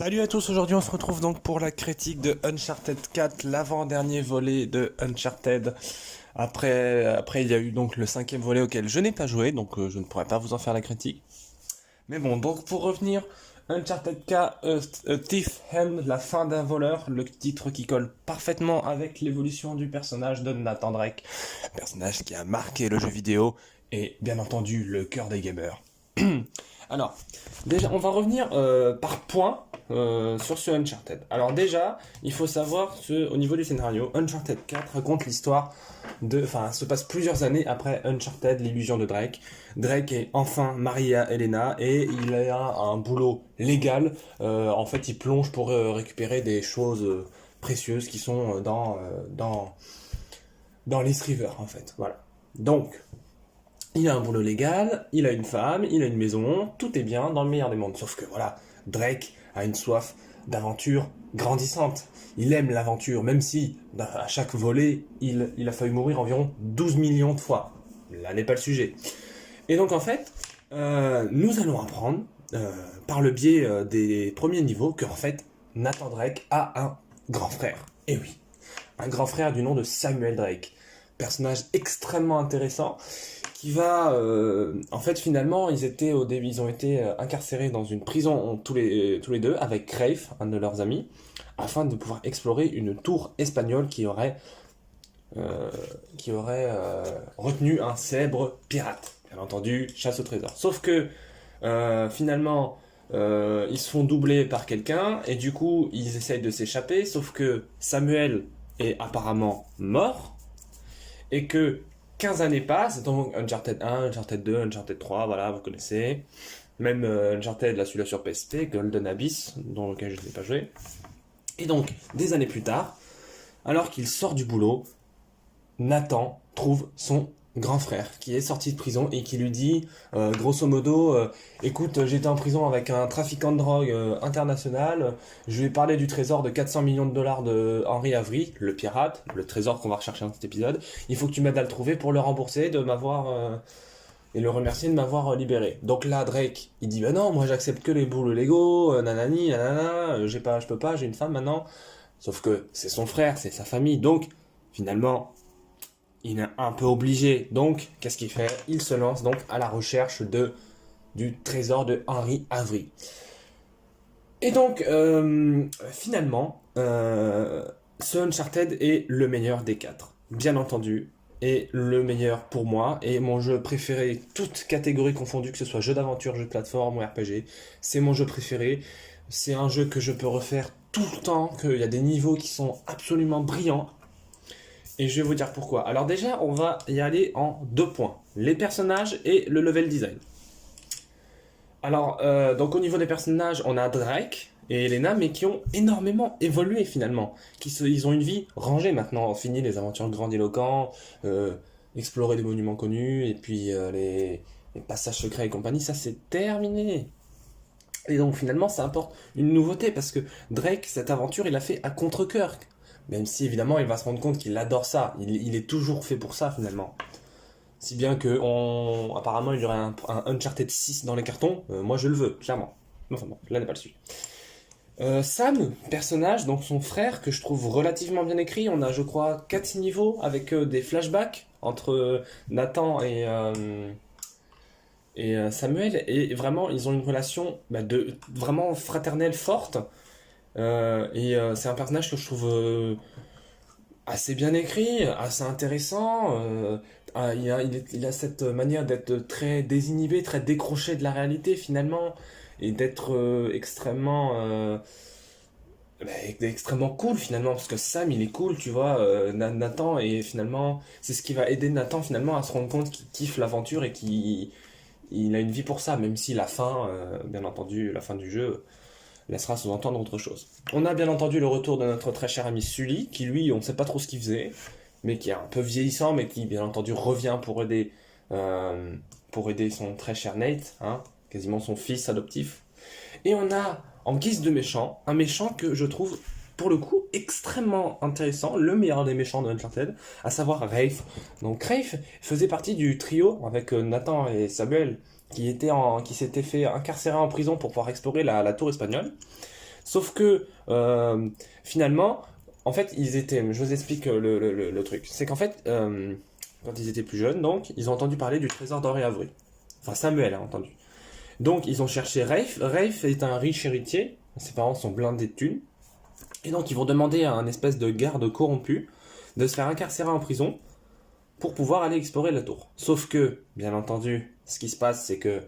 Salut à tous, aujourd'hui on se retrouve donc pour la critique de Uncharted 4, l'avant-dernier volet de Uncharted. Après il y a eu donc le cinquième volet auquel je n'ai pas joué, donc je ne pourrais pas vous en faire la critique. Mais bon, donc pour revenir, Uncharted 4, A Thief End, la fin d'un voleur, le titre qui colle parfaitement avec l'évolution du personnage de Nathan Drake, personnage qui a marqué le jeu vidéo et bien entendu le cœur des gamers. Alors, déjà, on va revenir par points sur ce Uncharted. Alors déjà, il faut savoir au niveau du scénario, Uncharted 4 raconte l'histoire se passe plusieurs années après Uncharted, l'illusion de Drake. Drake est enfin marié à Elena et il a un boulot légal. En fait, il plonge pour récupérer des choses précieuses qui sont dans l'East River, en fait. Voilà. Donc, il a un boulot légal, il a une femme, il a une maison, tout est bien dans le meilleur des mondes. Sauf que voilà, Drake a une soif d'aventure grandissante. Il aime l'aventure, même si à chaque volet, il a failli mourir environ 12 millions de fois. Là n'est pas le sujet. Et donc en fait, nous allons apprendre, par le biais des premiers niveaux, qu'en fait, Nathan Drake a un grand frère. Et oui, un grand frère du nom de Samuel Drake. Personnage extrêmement intéressant qui va en fait finalement ils ont été incarcérés dans une prison tous les deux avec Crave, un de leurs amis, afin de pouvoir explorer une tour espagnole qui aurait retenu un célèbre pirate, bien entendu chasse au trésor. Sauf que finalement ils se font doubler par quelqu'un et du coup ils essayent de s'échapper, sauf que Samuel est apparemment mort et que 15 années passent, donc Uncharted 1, Uncharted 2, Uncharted 3, voilà, vous connaissez. Même Uncharted, là, celui-là sur PSP, Golden Abyss, dans lequel je n'ai pas joué. Et donc, des années plus tard, alors qu'il sort du boulot, Nathan trouve son grand frère qui est sorti de prison et qui lui dit, grosso modo, écoute, j'étais en prison avec un trafiquant de drogue international, je lui ai parlé du trésor de 400 millions de dollars de Henry Avery, le pirate, le trésor qu'on va rechercher dans cet épisode, il faut que tu m'aides à le trouver pour le rembourser, de m'avoir... et le remercier de m'avoir libéré. Donc là, Drake, il dit, bah non, moi j'accepte que les boulots légaux, nanani, nanana, je peux pas, j'ai une femme maintenant. Sauf que c'est son frère, c'est sa famille, donc finalement... il est un peu obligé, donc qu'est-ce qu'il fait? Il se lance donc à la recherche du trésor de Henry Avery. Et donc, finalement, ce Uncharted est le meilleur des quatre, bien entendu, et le meilleur pour moi, et mon jeu préféré, toutes catégories confondues, que ce soit jeu d'aventure, jeu de plateforme ou RPG, c'est mon jeu préféré, c'est un jeu que je peux refaire tout le temps, qu'il y a des niveaux qui sont absolument brillants. Et je vais vous dire pourquoi. Alors déjà, on va y aller en 2 points. Les personnages et le level design. Alors, donc au niveau des personnages, on a Drake et Elena, mais qui ont énormément évolué finalement. Ils ont une vie rangée maintenant. Fini les aventures grandiloquents, explorer des monuments connus, et puis les passages secrets et compagnie, ça c'est terminé. Et donc finalement, ça apporte une nouveauté, parce que Drake, cette aventure, il l'a fait à contre-cœur. Même si évidemment il va se rendre compte qu'il adore ça, il est toujours fait pour ça finalement. Si bien que apparemment il y aurait un Uncharted 6 dans les cartons, moi je le veux, clairement. Enfin bon, là n'est pas le sujet. Sam, personnage, donc son frère, que je trouve relativement bien écrit, on a je crois 4 niveaux avec des flashbacks entre Nathan et Samuel, et vraiment ils ont une relation vraiment fraternelle forte. C'est un personnage que je trouve assez bien écrit, assez intéressant. Il a cette manière d'être très désinhibé, très décroché de la réalité finalement, et d'être extrêmement cool finalement, parce que Sam il est cool, tu vois. Nathan, et finalement c'est ce qui va aider Nathan finalement à se rendre compte qu'il kiffe l'aventure et qu'il a une vie pour ça, même si la fin, bien entendu, la fin du jeu laissera sous-entendre autre chose. On a bien entendu le retour de notre très cher ami Sully, qui lui, on ne sait pas trop ce qu'il faisait, mais qui est un peu vieillissant, mais qui bien entendu revient pour aider son très cher Nate, hein, quasiment son fils adoptif. Et on a, en guise de méchant, un méchant que je trouve, pour le coup, extrêmement intéressant, le meilleur des méchants de Uncharted, à savoir Rafe. Donc Rafe faisait partie du trio avec Nathan et Samuel, qui s'était fait incarcérer en prison pour pouvoir explorer la tour espagnole. Sauf que finalement, en fait, je vous explique le truc. C'est qu'en fait, quand ils étaient plus jeunes, donc, ils ont entendu parler du trésor d'Henri Avery. Enfin, Samuel a entendu. Donc, ils ont cherché Rafe. Rafe est un riche héritier. Ses parents sont blindés de thunes. Et donc, ils vont demander à un espèce de garde corrompu de se faire incarcérer en prison pour pouvoir aller explorer la tour. Sauf que, bien entendu, ce qui se passe, c'est que,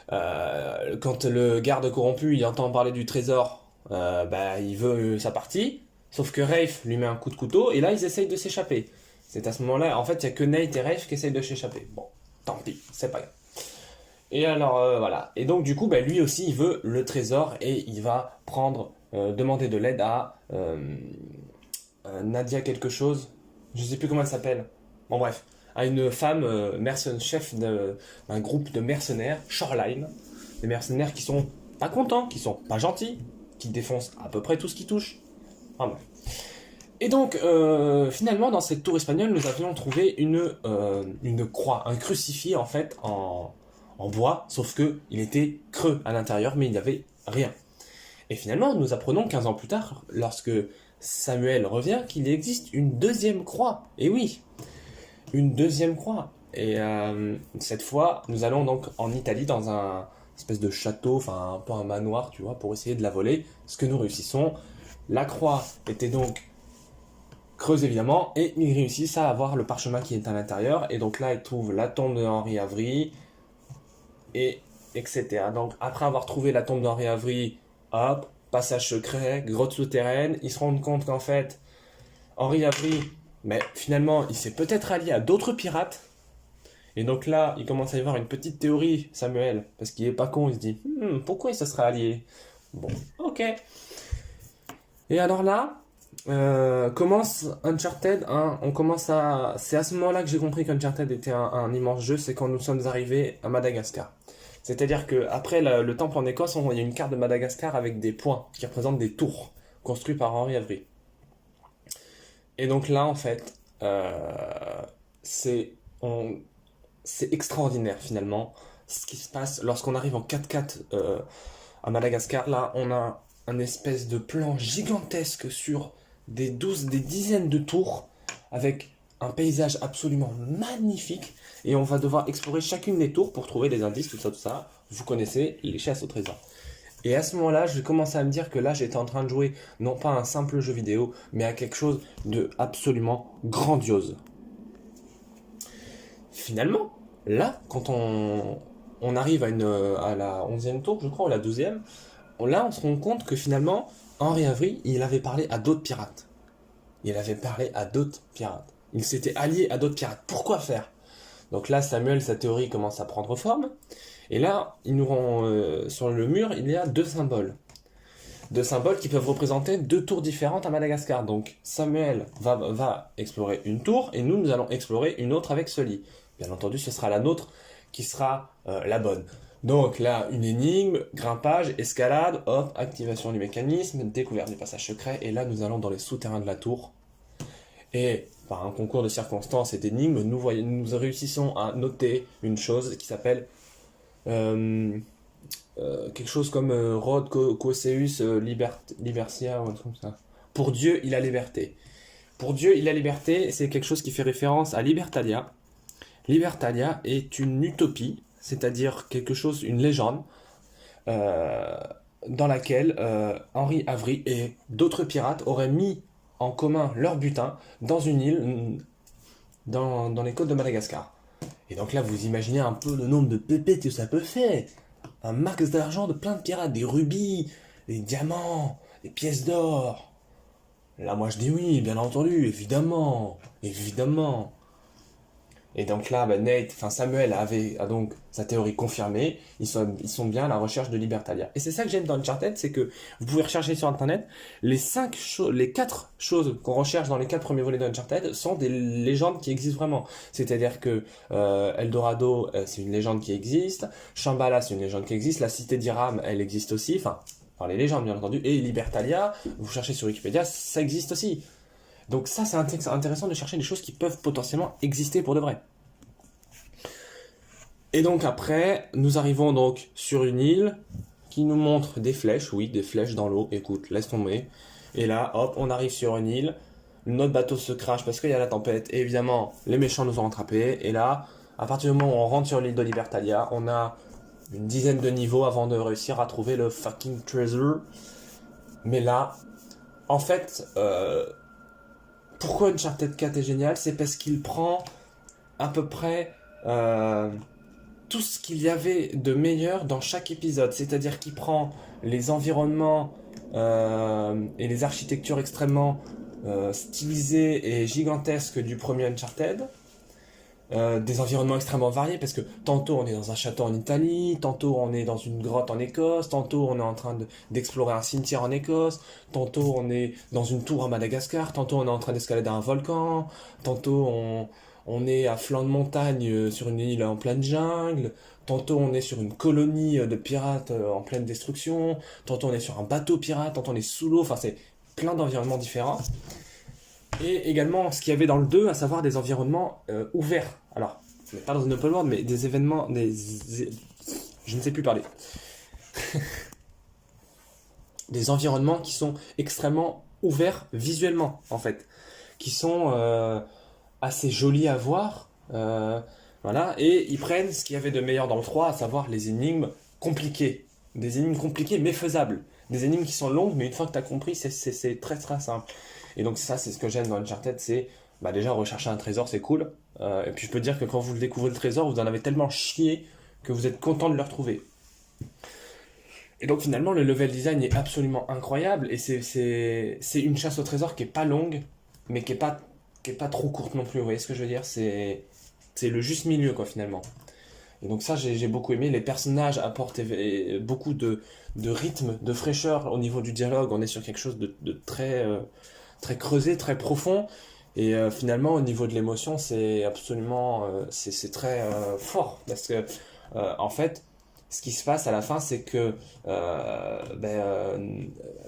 quand le garde corrompu il entend parler du trésor, il veut sa partie. Sauf que Rafe lui met un coup de couteau et là, ils essayent de s'échapper. C'est à ce moment-là, en fait, il n'y a que Nate et Rafe qui essayent de s'échapper. Bon, tant pis, c'est pas grave. Et alors, voilà. Et donc, du coup, lui aussi, il veut le trésor et il va demander de l'aide à Nadia quelque chose. Je sais plus comment elle s'appelle. Bon, bref. À une femme chef d'un groupe de mercenaires, Shoreline. Des mercenaires qui sont pas contents, qui sont pas gentils, qui défoncent à peu près tout ce qui touche. Enfin, bref. Et donc, finalement, dans cette tour espagnole, nous avions trouvé une croix, un crucifix, en fait, en bois, sauf que il était creux à l'intérieur, mais il n'y avait rien. Et finalement, nous apprenons 15 ans plus tard, lorsque Samuel revient, qu'il existe une deuxième croix. Et oui, une deuxième croix. Et cette fois, nous allons donc en Italie, dans un espèce de château, enfin un peu un manoir, tu vois, pour essayer de la voler. Ce que nous réussissons. La croix était donc creuse évidemment, et ils réussissent à avoir le parchemin qui est à l'intérieur. Et donc là, ils trouvent la tombe de Henri Avery, et etc. Donc après avoir trouvé la tombe d'Henri Avery, hop, passage secret, grotte souterraine, ils se rendent compte qu'en fait, Henri Avery, mais finalement, il s'est peut-être allié à d'autres pirates. Et donc là, il commence à y avoir une petite théorie, Samuel, parce qu'il est pas con, il se dit, pourquoi il se serait allié? Bon, ok. Et alors là, commence Uncharted, hein, c'est à ce moment-là que j'ai compris qu'Uncharted était un immense jeu, c'est quand nous sommes arrivés à Madagascar. C'est-à-dire qu'après le temple en Écosse, il y a une carte de Madagascar avec des points qui représentent des tours construites par Henri Avery. Et donc là, en fait, c'est extraordinaire finalement ce qui se passe lorsqu'on arrive en 4x4 à Madagascar. Là, on a un espèce de plan gigantesque sur des dizaines de tours avec un paysage absolument magnifique. Et on va devoir explorer chacune des tours pour trouver des indices, tout ça. Vous connaissez les chasses au trésor. Et à ce moment-là, je commençais à me dire que là, j'étais en train de jouer non pas à un simple jeu vidéo, mais à quelque chose de absolument grandiose. Finalement, là, quand on arrive à la 11e tour, je crois, ou la 12e, là, on se rend compte que finalement, Henri Avery, il avait parlé à d'autres pirates. Il s'était allié à d'autres pirates. Pourquoi faire? Donc là, Samuel, sa théorie commence à prendre forme. Et là, il nous rend sur le mur, il y a deux symboles. Deux symboles qui peuvent représenter deux tours différentes à Madagascar. Donc Samuel va explorer une tour et nous allons explorer une autre avec Sully. Bien entendu, ce sera la nôtre qui sera la bonne. Donc là, une énigme, grimpage, escalade, hop, activation du mécanisme, découverte du passage secret. Et là, nous allons dans les souterrains de la tour. Et par un concours de circonstances et d'énigmes, nous réussissons à noter une chose qui s'appelle quelque chose comme Rod Coseus Libertia ou un truc comme ça. Pour Dieu, il a liberté. Pour Dieu, il a liberté, c'est quelque chose qui fait référence à Libertalia. Libertalia est une utopie, c'est-à-dire une légende, dans laquelle Henri Avery et d'autres pirates auraient mis en commun leur butin dans une île dans les côtes de Madagascar. Et donc là, vous imaginez un peu le nombre de pépettes que ça peut faire. Un max d'argent de plein de pirates, des rubis, des diamants, des pièces d'or. Là, moi, je dis oui, bien entendu, évidemment. Et donc là, Samuel a donc sa théorie confirmée. Ils sont bien à la recherche de Libertalia. Et c'est ça que j'aime dans Uncharted, c'est que vous pouvez rechercher sur Internet les 4 choses qu'on recherche dans les 4 premiers volets d'Uncharted sont des légendes qui existent vraiment. C'est-à-dire que Eldorado, c'est une légende qui existe. Shambhala, c'est une légende qui existe. La cité d'Iram, elle existe aussi. Enfin, les légendes, bien entendu. Et Libertalia, vous cherchez sur Wikipédia, ça existe aussi. Donc ça, c'est intéressant de chercher des choses qui peuvent potentiellement exister pour de vrai. Et donc après, nous arrivons donc sur une île qui nous montre des flèches, oui, des flèches dans l'eau, écoute, laisse tomber. Et là, hop, on arrive sur une île, notre bateau se crache parce qu'il y a la tempête, et évidemment, les méchants nous ont rattrapés, et là, à partir du moment où on rentre sur l'île de Libertalia, on a une dizaine de niveaux avant de réussir à trouver le fucking treasure. Mais là, en fait, pourquoi Uncharted 4 est génial, c'est parce qu'il prend à peu près tout ce qu'il y avait de meilleur dans chaque épisode. C'est-à-dire qu'il prend les environnements et les architectures extrêmement stylisées et gigantesques du premier Uncharted, des environnements extrêmement variés, parce que tantôt on est dans un château en Italie, tantôt on est dans une grotte en Écosse, tantôt on est en train d'explorer un cimetière en Écosse, tantôt on est dans une tour à Madagascar, tantôt on est en train d'escalader un volcan, tantôt on est à flanc de montagne sur une île en pleine jungle, tantôt on est sur une colonie de pirates en pleine destruction, tantôt on est sur un bateau pirate, tantôt on est sous l'eau, enfin c'est plein d'environnements différents. Et également ce qu'il y avait dans le 2, à savoir des environnements ouverts. Alors, pas dans un open world, mais des événements, je ne sais plus parler. Des environnements qui sont extrêmement ouverts visuellement, en fait. Qui sont assez jolis à voir. Voilà. Et ils prennent ce qu'il y avait de meilleur dans le 3, à savoir les énigmes compliquées. Des énigmes compliquées mais faisables. Des énigmes qui sont longues, mais une fois que tu as compris, c'est très très simple. Et donc ça, c'est ce que j'aime dans Uncharted, c'est déjà rechercher un trésor, c'est cool. Et puis je peux dire que quand vous le découvrez le trésor, vous en avez tellement chié que vous êtes content de le retrouver. Et donc finalement, le level design est absolument incroyable, et c'est une chasse au trésor qui est pas longue, mais qui est pas trop courte non plus. Vous voyez ce que je veux dire? C'est le juste milieu, quoi, finalement. Et donc ça, j'ai beaucoup aimé. Les personnages apportent beaucoup de rythme, de fraîcheur au niveau du dialogue. On est sur quelque chose de très très creusé, très profond, et finalement au niveau de l'émotion c'est absolument c'est très fort, parce que en fait ce qui se passe à la fin, c'est que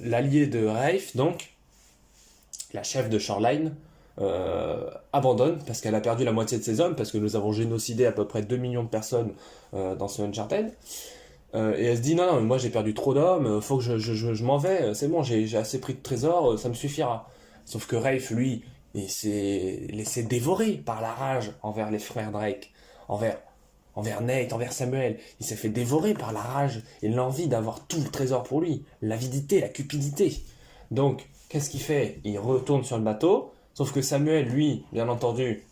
l'allié de Rafe, donc la chef de Shoreline, abandonne parce qu'elle a perdu la moitié de ses hommes, parce que nous avons génocidé à peu près 2 millions de personnes dans ce Uncharted. Et elle se dit non, moi j'ai perdu trop d'hommes, faut que je m'en vais, c'est bon, j'ai assez pris de trésors, ça me suffira. Sauf que Rafe, lui, il s'est laissé dévorer par la rage envers les frères Drake, envers Nate, envers Samuel. Il s'est fait dévorer par la rage et l'envie d'avoir tout le trésor pour lui, l'avidité, la cupidité. Donc, qu'est-ce qu'il fait? Il retourne sur le bateau, sauf que Samuel, lui, bien entendu,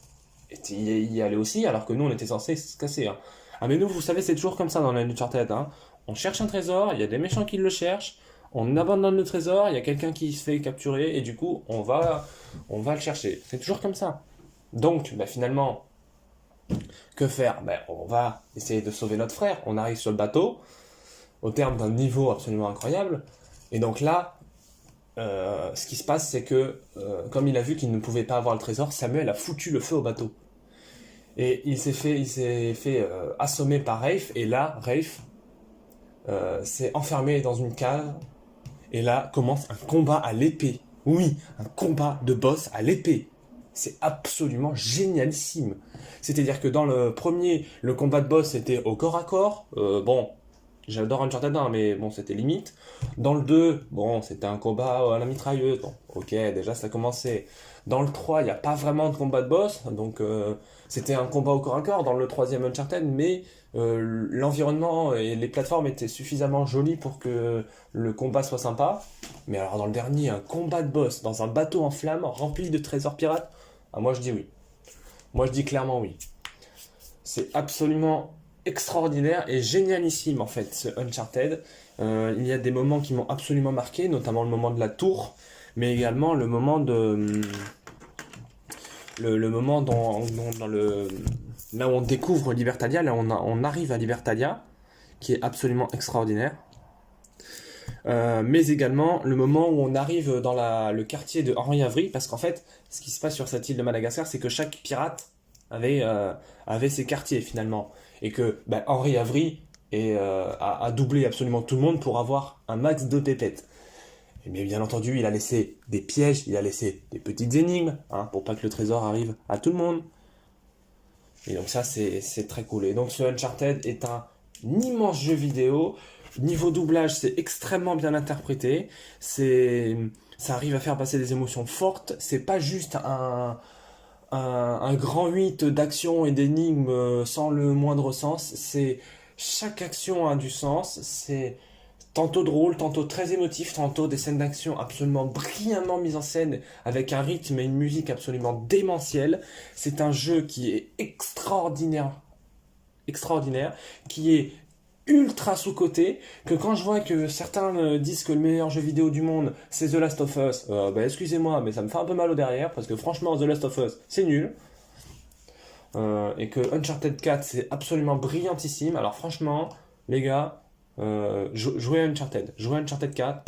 y allait aussi, alors que nous, on était censés se casser. Hein. Ah mais nous, vous savez, c'est toujours comme ça dans l'Uncharted. Hein. On cherche un trésor, il y a des méchants qui le cherchent, on abandonne le trésor, il y a quelqu'un qui se fait capturer, et du coup, on va le chercher. C'est toujours comme ça. Donc, finalement, que faire? On va essayer de sauver notre frère. On arrive sur le bateau, au terme d'un niveau absolument incroyable, et donc là, ce qui se passe, c'est que, comme il a vu qu'il ne pouvait pas avoir le trésor, Samuel a foutu le feu au bateau. Et il s'est fait assommer par Rafe, et là, Rafe s'est enfermé dans une cave, et là commence un combat à l'épée. Oui, un combat de boss à l'épée. C'est absolument génialissime. C'est-à-dire que dans le premier, le combat de boss était au corps à corps. Bon, j'adore Uncharted 1, mais bon, c'était limite. Dans le 2, bon, c'était un combat à la mitrailleuse. Bon, ok, déjà ça commençait. Dans le 3, il n'y a pas vraiment de combat de boss, donc c'était un combat au corps à corps dans le troisième Uncharted, mais l'environnement et les plateformes étaient suffisamment jolies pour que le combat soit sympa. Mais alors dans le dernier, un combat de boss dans un bateau en flammes rempli de trésors pirates, ah, moi je dis oui. Moi je dis clairement oui. C'est absolument extraordinaire et génialissime en fait ce Uncharted. Il y a des moments qui m'ont absolument marqué, notamment le moment de la tour, mais également le moment de le moment dans le là où on découvre Libertalia, là on arrive à Libertalia, qui est absolument extraordinaire. Mais également le moment où on arrive dans le quartier de Henri Avery, parce qu'en fait, ce qui se passe sur cette île de Madagascar, c'est que chaque pirate avait ses quartiers finalement, et que Henri Avery a doublé absolument tout le monde pour avoir un max de pépettes. Mais bien entendu, il a laissé des pièges, il a laissé des petites énigmes, pour pas que le trésor arrive à tout le monde. Et donc ça, c'est très cool. Et donc ce Uncharted est un immense jeu vidéo. Niveau doublage, c'est extrêmement bien interprété. Ça arrive à faire passer des émotions fortes. C'est pas juste un grand 8 d'action et d'énigmes sans le moindre sens. Chaque action a du sens. C'est tantôt drôle, tantôt très émotif, tantôt des scènes d'action absolument brillamment mises en scène avec un rythme et une musique absolument démentielle. C'est un jeu qui est extraordinaire, qui est ultra sous-coté, que quand je vois que certains disent que le meilleur jeu vidéo du monde c'est The Last of Us, excusez-moi, mais ça me fait un peu mal au derrière, parce que franchement The Last of Us c'est nul, et que Uncharted 4 c'est absolument brillantissime. Alors franchement, les gars, jouez à Uncharted 4,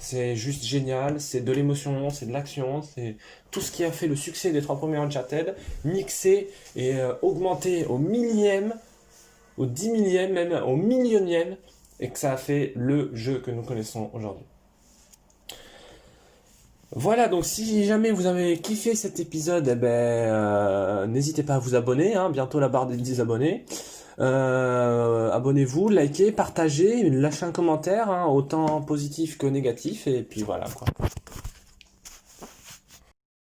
c'est juste génial, c'est de l'émotion, c'est de l'action, c'est tout ce qui a fait le succès des 3 premiers Uncharted, mixé et augmenté au millième, au 10 millième, même au millionième, et que ça a fait le jeu que nous connaissons aujourd'hui. Voilà, donc si jamais vous avez kiffé cet épisode, n'hésitez pas à vous abonner, hein, bientôt la barre des 10 abonnés. Abonnez-vous, likez, partagez, lâchez un commentaire, hein, autant positif que négatif, et puis voilà quoi.